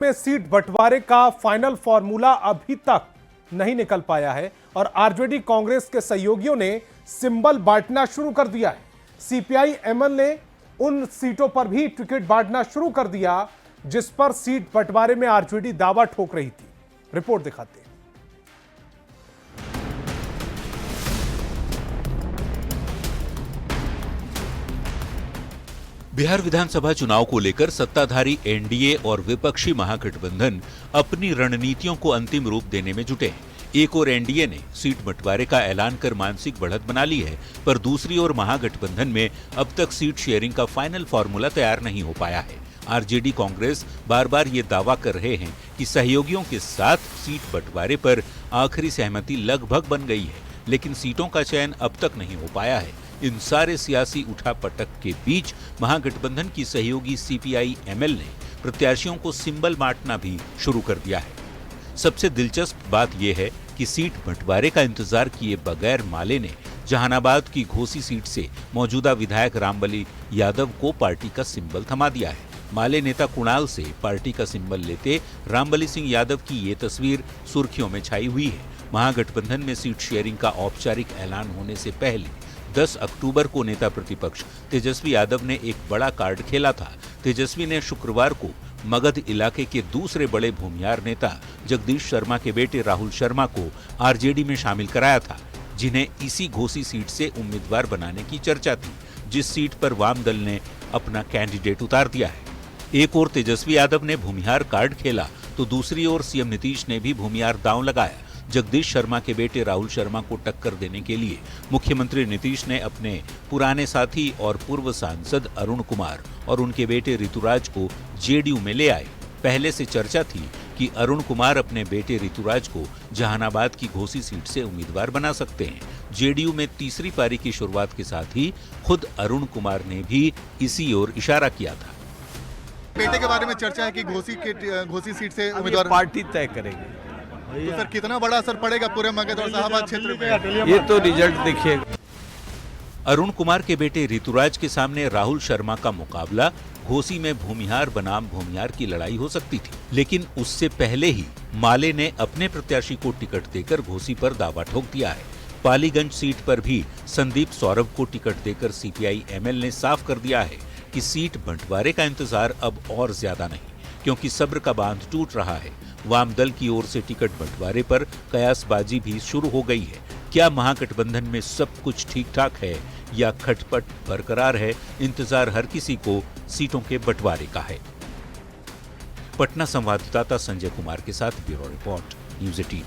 में सीट बंटवारे का फाइनल फॉर्मूला अभी तक नहीं निकल पाया है और आरजेडी कांग्रेस के सहयोगियों ने सिंबल बांटना शुरू कर दिया है। सीपीआई एमएल ने उन सीटों पर भी टिकट बांटना शुरू कर दिया जिस पर सीट बंटवारे में आरजेडी दावा ठोक रही थी। रिपोर्ट दिखाते हैं। बिहार विधानसभा चुनाव को लेकर सत्ताधारी एनडीए और विपक्षी महागठबंधन अपनी रणनीतियों को अंतिम रूप देने में जुटे हैं। एक ओर एनडीए ने सीट बंटवारे का ऐलान कर मानसिक बढ़त बना ली है, पर दूसरी ओर महागठबंधन में अब तक सीट शेयरिंग का फाइनल फॉर्मूला तैयार नहीं हो पाया है। आरजेडी कांग्रेस बार बार ये दावा कर रहे हैं कि सहयोगियों के साथ सीट बंटवारे पर आखिरी सहमति लगभग बन गई है, लेकिन सीटों का चयन अब तक नहीं हो पाया है। इन सारे सियासी उठापटक के बीच महागठबंधन की सहयोगी सीपीआई एमएल ने प्रत्याशियों को सिंबल बांटना भी शुरू कर दिया है। सबसे दिलचस्प बात यह है कि सीट बंटवारे का इंतजार किए बगैर माले ने जहानाबाद की घोसी सीट से मौजूदा विधायक रामबली यादव को पार्टी का सिंबल थमा दिया है। माले नेता कुणाल से पार्टी का सिंबल लेते रामबली सिंह यादव की ये तस्वीर सुर्खियों में छाई हुई है। महागठबंधन में सीट शेयरिंग का औपचारिक ऐलान होने से पहले 10 अक्टूबर को नेता प्रतिपक्ष तेजस्वी यादव ने एक बड़ा कार्ड खेला था। तेजस्वी ने शुक्रवार को मगध इलाके के दूसरे बड़े भूमियार नेता जगदीश शर्मा के बेटे राहुल शर्मा को आरजेडी में शामिल कराया था, जिन्हें इसी घोसी सीट से उम्मीदवार बनाने की चर्चा थी, जिस सीट पर वाम दल ने अपना कैंडिडेट उतार दिया है। एक ओर तेजस्वी यादव ने भूमिहार कार्ड खेला तो दूसरी ओर सीएम नीतीश ने भी भूमिहार दांव लगाया। जगदीश शर्मा के बेटे राहुल शर्मा को टक्कर देने के लिए मुख्यमंत्री नीतीश ने अपने पुराने साथी और पूर्व सांसद अरुण कुमार और उनके बेटे ऋतुराज को जेडीयू में ले आए। पहले से चर्चा थी कि अरुण कुमार अपने बेटे ऋतुराज को जहानाबाद की घोसी सीट से उम्मीदवार बना सकते हैं। जेडीयू में तीसरी पारी की शुरुआत के साथ ही खुद अरुण कुमार ने भी इसी ओर इशारा किया था। बेटे के बारे में चर्चा है कि घोसी सीट से उम्मीदवार पार्टी तय करेगी। तो सर कितना बड़ा असर पड़ेगा पूरे मगध और शाहबाद क्षेत्र में? ये तो रिजल्ट देखिएगा। अरुण कुमार के बेटे ऋतुराज के सामने राहुल शर्मा का मुकाबला घोसी में भूमिहार बनाम भूमिहार की लड़ाई हो सकती थी, लेकिन उससे पहले ही माले ने अपने प्रत्याशी को टिकट देकर घोसी पर दावा ठोक दिया है। पालीगंज सीट पर भी संदीप सौरभ को टिकट देकर सीपीआई एमएल ने साफ कर दिया है कि सीट बंटवारे का इंतजार अब और ज्यादा नहीं, क्योंकि सब्र का बांध टूट रहा है। वाम दल की ओर से टिकट बंटवारे पर कयासबाजी भी शुरू हो गई है। क्या महागठबंधन में सब कुछ ठीक ठाक है या खटपट बरकरार है? इंतजार हर किसी को सीटों के बंटवारे का है। पटना संवाददाता संजय कुमार के साथ ब्यूरो रिपोर्ट, न्यूज़ 18।